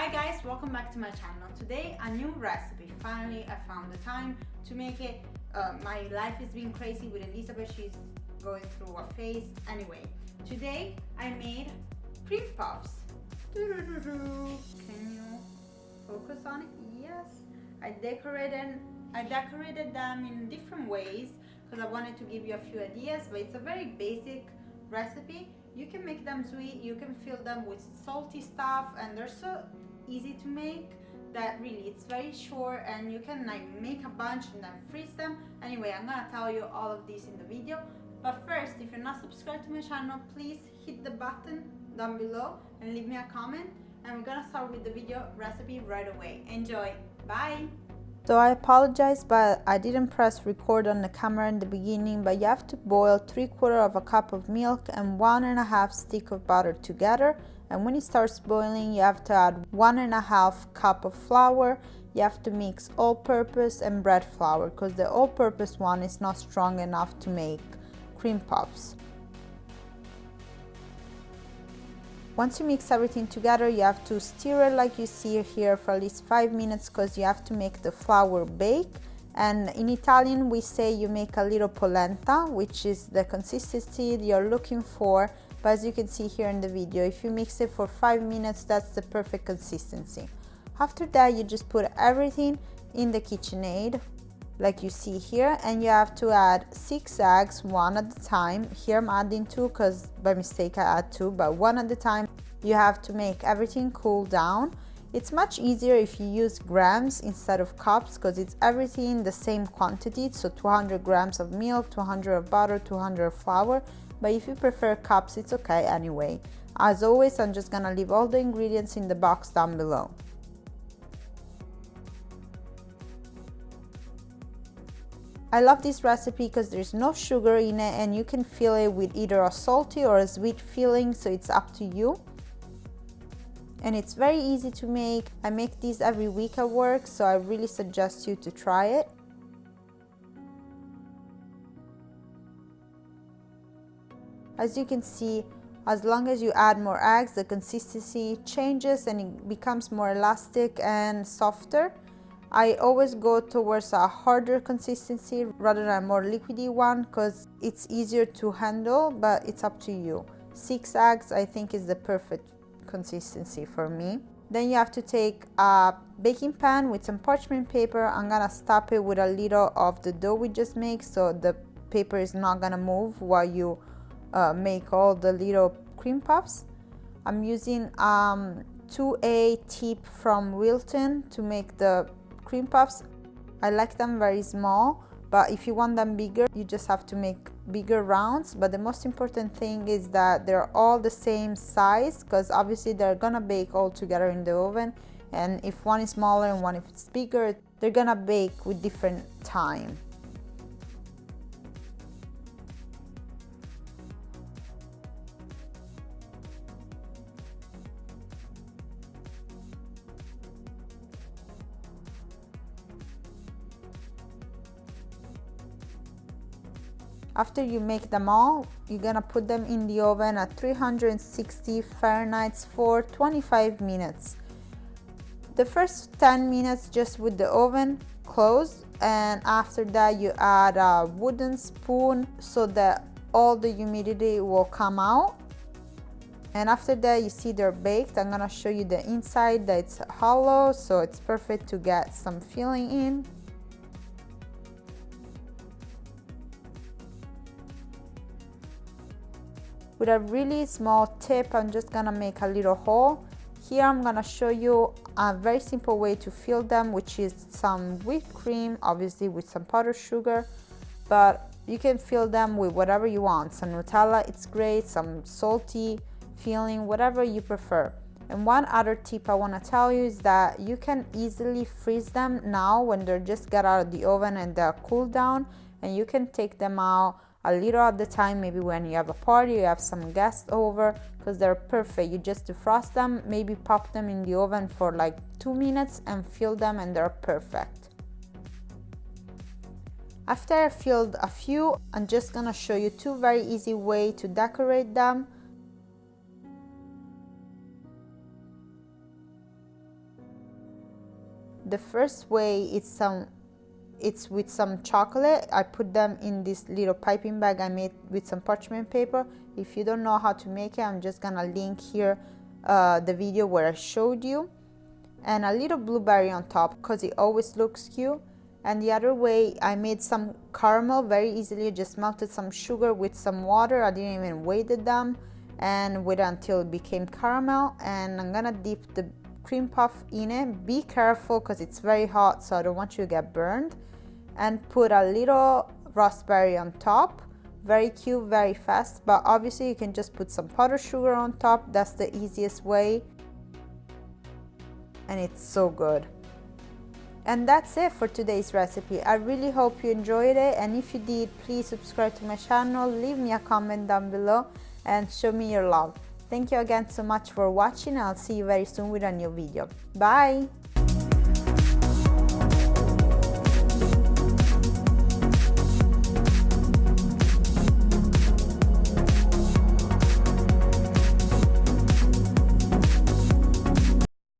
Hi guys, welcome back to my channel. Today a new recipe. Finally I found the time to make it. My life has been crazy with Elizabeth. She's going through a phase. Anyway, today I made cream puffs. Can you focus on it? Yes. I decorated them in different ways because I wanted to give you a few ideas, but it's a very basic recipe. You can make them sweet, you can fill them with salty stuff, and they're so easy to make that really it's very short, and you can like make a bunch and then freeze them. Anyway, I'm gonna tell you all of this in the video, but first, if you're not subscribed to my channel, please hit the button down below and leave me a comment, and we're gonna start with the video recipe right away. Enjoy. Bye. So I apologize, but I didn't press record on the camera in the beginning, but you have to boil 3/4 cup of milk and 1.5 stick of butter together, and when it starts boiling you have to add 1.5 cup of flour. You have to mix all-purpose and bread flour because the all-purpose one is not strong enough to make cream puffs. Once you mix everything together, you have to stir it like you see here for at least 5 minutes because you have to make the flour bake. And in Italian we say you make a little polenta, which is the consistency you're looking for. But as you can see here in the video, if you mix it for 5 minutes, that's the perfect consistency. After that, you just put everything in the KitchenAid like you see here, and you have to add 6 eggs, one at a time. Here I'm adding 2 because by mistake I add 2, but one at a time. You have to make everything cool down. It's much easier if you use grams instead of cups because it's everything the same quantity, so 200 grams of milk, 200 of butter, 200 of flour. But if you prefer cups, it's okay anyway. As always, I'm just gonna leave all the ingredients in the box down below. I love this recipe because there's no sugar in it, and you can fill it with either a salty or a sweet filling, so it's up to you. And it's very easy to make. I make these every week at work, so I really suggest you to try it. As you can see, as long as you add more eggs, the consistency changes and it becomes more elastic and softer. I always go towards a harder consistency rather than a more liquidy one because it's easier to handle, but it's up to you. 6 eggs I think is the perfect consistency for me. Then you have to take a baking pan with some parchment paper. I'm gonna stop it with a little of the dough we just made so the paper is not gonna move while you make all the little cream puffs. I'm using 2A tip from Wilton to make the cream puffs. I like them very small, but if you want them bigger, you just have to make bigger rounds. But the most important thing is that they're all the same size because obviously they're gonna bake all together in the oven, and if one is smaller and one if it's bigger, they're gonna bake with different time. After you make them all, you're gonna put them in the oven at 360 Fahrenheit for 25 minutes. The first 10 minutes just with the oven closed, and after that you add a wooden spoon so that all the humidity will come out. And after that, you see they're baked. I'm gonna show you the inside that it's hollow, so it's perfect to get some filling in. With a really small tip, I'm just gonna make a little hole. Here I'm gonna show you a very simple way to fill them, which is some whipped cream, obviously with some powdered sugar, but you can fill them with whatever you want. Some Nutella, it's great, some salty filling, whatever you prefer. And one other tip I wanna tell you is that you can easily freeze them now when they're just got out of the oven and they're cooled down, and you can take them out a little at the time, maybe when you have a party, you have some guests over, because they're perfect. You just defrost them, maybe pop them in the oven for like 2 minutes and fill them, and they're perfect. After I filled a few, I'm just gonna show you 2 very easy ways to decorate them. 'em. the first way it's with some chocolate. I put them in this little piping bag I made with some parchment paper. If you don't know how to make it, I'm just gonna link here the video where I showed you. And a little blueberry on top because it always looks cute. And the other way, I made some caramel very easily. Just melted some sugar with some water. I didn't even weight them and wait until it became caramel. And I'm gonna dip the cream puff in it. Be careful because it's very hot, so I don't want you to get burned. And put a little raspberry on top. Very cute, very fast, but obviously you can just put some powdered sugar on top. That's the easiest way, and it's so good. And that's it for today's recipe. I really hope you enjoyed it, and if you did, please subscribe to my channel, leave me a comment down below and show me your love. Thank you again so much for watching. I'll see you very soon with a new video. Bye!